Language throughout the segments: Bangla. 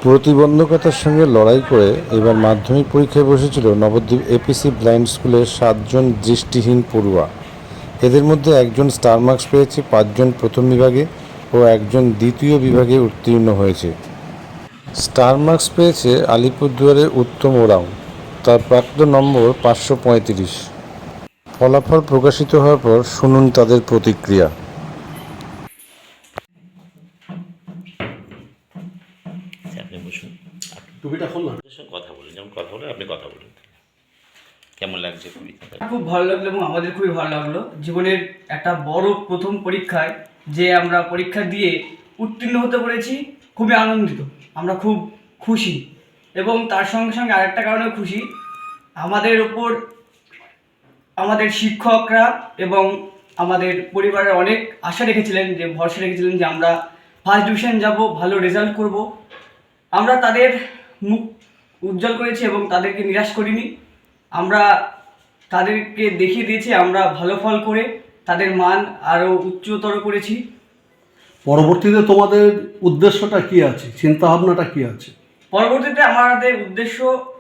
প্রতিবন্ধকতার সঙ্গে লড়াই করে এবার মাধ্যমিক পরীক্ষায় বসেছিল নবদ্বীপ এপিসি ব্লাইন্ড স্কুলের 7 জন দৃষ্টিহীন পড়ুয়া। এদের মধ্যে একজন স্টার মার্কস পেয়েছে, 5 জন প্রথম বিভাগে ও একজন দ্বিতীয় বিভাগে উত্তীর্ণ হয়েছে। স্টার মার্কস পেয়েছে আলিপুরদুয়ারের উত্তম ওরাং, তার প্রাপ্ত নম্বর 535। ফলাফল প্রকাশিত হওয়ার পর শুনুন তাদের প্রতিক্রিয়া। আপনি বসুন, টুপিটা খুললাম। আপনার সঙ্গে কথা বলুন, যেমন কথা বলে আপনি কথা বলুন। কেমন লাগছে পরীক্ষাটা? খুব ভালো লাগলো এবং আমাদের খুবই ভালো লাগলো। জীবনের একটা বড় প্রথম পরীক্ষায় যে আমরা পরীক্ষা দিয়ে উত্তীর্ণ হতে পেরেছি, খুবই আনন্দিত। আমরা খুব খুশি এবং তার সঙ্গে সঙ্গে আরেকটা কারণেও খুশি, আমাদের ওপর আমাদের শিক্ষকরা এবং আমাদের পরিবারের অনেক আশা রেখেছিলেন, যে ভরসা রেখেছিলেন যে আমরা ফার্স্ট ডিভিশন যাব, ভালো রেজাল্ট করব। আমরা তাদের মুখ উজ্জ্বল করেছি এবং তাদেরকে নিরাশ করিনি। আমরা তাদেরকে দেখিয়ে দিয়েছি আমরা ভালো ফল করে তাদের মান আরও উচ্চতর করেছি। পরবর্তীতে তোমাদের উদ্দেশ্যটা কি আছে, চিন্তা ভাবনাটা কি আছে? পরবর্তীতে আমাদের উদ্দেশ্য,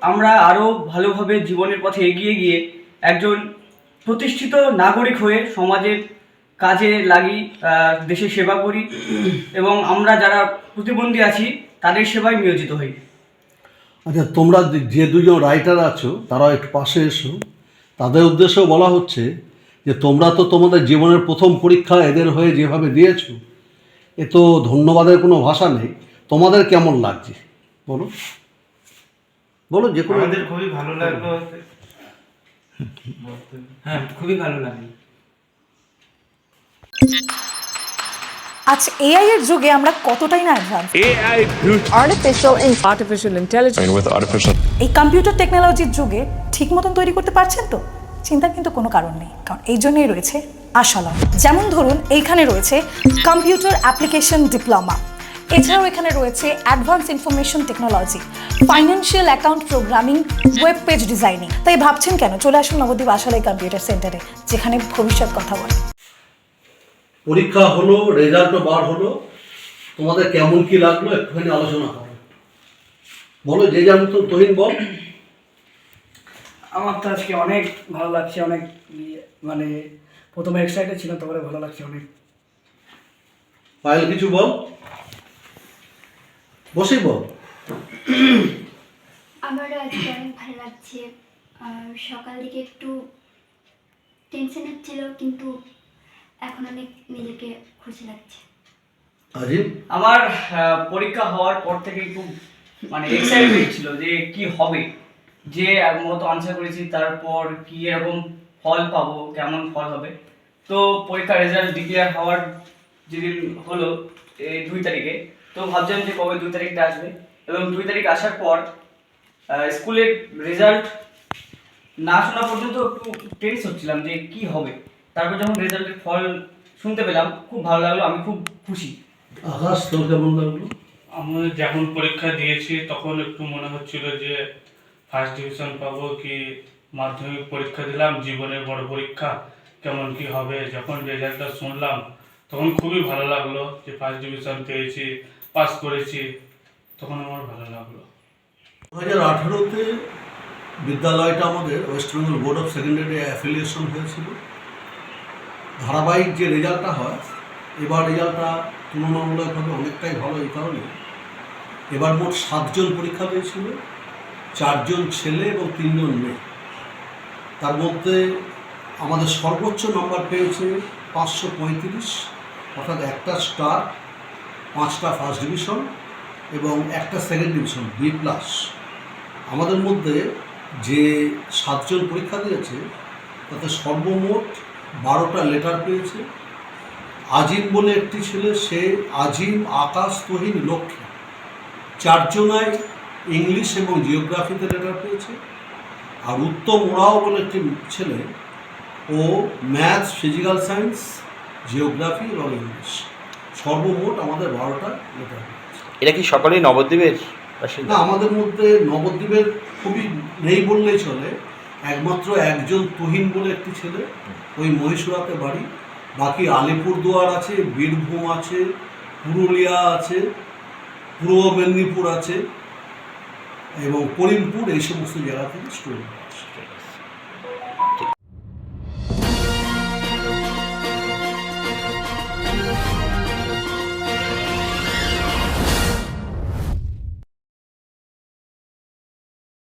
আমরা আরও ভালোভাবে জীবনের পথে এগিয়ে গিয়ে একজন প্রতিষ্ঠিত নাগরিক হয়ে সমাজের কাজে লাগি, দেশের সেবা করি এবং আমরা যারা প্রতিবন্ধী আছি তাদের সেবায় নিয়োজিত হই। আচ্ছা, তোমরা যে দুজন রাইটার আছো তারা একটু পাশে এসো। তাদের উদ্দেশ্যেও বলা হচ্ছে যে তোমরা তো তোমাদের জীবনের প্রথম পরীক্ষা এদের হয়ে যেভাবে দিয়েছো, এ তো ধন্যবাদের কোনো ভাষা নেই। তোমাদের কেমন লাগছে বলো, বলো যে কোনো। আমাদের খুবই ভালো লাগলো। হ্যাঁ, খুবই ভালো লাগলো। আজ এআই এর যুগে আমরা কতটাই না অ্যাডভান্স। আর্টিফিশিয়াল ইন্টেলিজেন্স এই কম্পিউটার টেকনোলজির যুগে ঠিক মতন তৈরি করতে পারছেন তো? চিন্তার কিন্তু কোনো কারণ নেই, কারণ এই জন্যই রয়েছে আশালম। যেমন ধরুন, এইখানে রয়েছে কম্পিউটার অ্যাপ্লিকেশন ডিপ্লোমা, এছাড়াও এখানে রয়েছে advance information technology, financial account programming, web page designing. তাই ভাবছেন কেন? চলে আসুন নবদ্বীপ আশালয় কম্পিউটার সেন্টারে, যেখানে ভবিষ্যৎ কথা বলে। পরীক্ষা হলো, রেজাল্টও বার হলো, তোমাদের কেমন কি লাগলো একটুখানি আলোচনা করো। বলো যে যেমন তো তহিন বল। আমার তো আজকে অনেক ভালো লাগছে, অনেক মানে প্রথমে এক্সাইটেড ছিলাম, তারপরে ভালো লাগছে অনেক। পায়েল কিছু বল, বসেই বল। আমারও আজকে অনেক ভালো লাগছে। আর সকাল দিকে একটু টেনশন হচ্ছিল, কিন্তু এখন অনেক নিজেকে খুশি লাগছে। আজিম? আমার পরীক্ষা হওয়ার পর থেকে খুব মানে এক্সাইটেড ছিল যে কি হবে, যে মতো আনসার করেছি তারপর কি এরকম ফল পাবো, কেমন ফল হবে। তো পরীক্ষার রেজাল্ট ডিক্লেয়ার হওয়ার যেদিন হলো, এই 2 তারিখে, তো ভাবছিলাম যে কবে 2 তারিখটা আসবে। এবং 2 তারিখ আসার পর স্কুলের রেজাল্ট না শোনা পর্যন্ত একটু টেন্স হচ্ছিলাম যে কি হবে। তারপর যখন রেজাল্টের ফল শুনতে পেলাম, খুব ভালো লাগলো, আমি খুব খুশি। আকাশ, তোর কেমন লাগলো? আমি যখন পরীক্ষা দিয়েছি তখন একটু মনে হচ্ছিল যে ফার্স্ট ডিভিশন পাবো, কি মাধ্যমিক পরীক্ষা দিলাম, জীবনের বড় পরীক্ষা, কেমন কি হবে। যখন রেজাল্টটা শুনলাম তখন খুবই ভালো লাগলো যে ফার্স্ট ডিভিশন পেয়েছি, পাস করেছি, তখন আমার ভালো লাগলো। 2018-তে বিদ্যালয়টা আমাদের West Bengal board of secondary affiliation হয়েছিল। ধারাবাহিক যে রেজাল্টটা হয়, এবার রেজাল্টটা তুলনামূলকভাবে অনেকটাই ভালো। এই কারণে এবার মোট 7 জন পরীক্ষা দিয়েছিল, 4 জন ছেলে এবং 3 জন মেয়ে। তার মধ্যে আমাদের সর্বোচ্চ নম্বর পেয়েছে 535, অর্থাৎ একটা স্টার, 5টা ফার্স্ট ডিভিশন এবং একটা সেকেন্ড ডিভিশন B+। আমাদের মধ্যে যে 7 জন পরীক্ষা দিয়েছে তাতে সর্বমোট 12টা লেটার পেয়েছে। আজিম বলে একটি ছেলে, সে আজিম, আকাশ, তহিন, লক্ষ্মী 4 জনায় ইংলিশ এবং জিওগ্রাফিতে লেটার পেয়েছে। আর উত্তম ওরাও বলে একটি ছেলে, ও ম্যাথস, ফিজিক্যাল সায়েন্স, জিওগ্রাফি এবং ইংলিশ। সর্বমোট আমাদের 12টা লেটার পেয়েছে। এটা কি সকলেই নবদ্বীপের? না, আমাদের মধ্যে নবদ্বীপের খুবই নেই বললেই চলে। একমাত্র একজন তুহিন বলে একটি ছেলে, ওই মহীশূরাতে বাড়ি। বাকি আলিপুরদুয়ার আছে, বীরভূম আছে, পুরুলিয়া আছে, পূর্ব মেদিনীপুর আছে এবং করিমপুর, এই সমস্ত জায়গা থেকে স্টুডেন্ট আছে।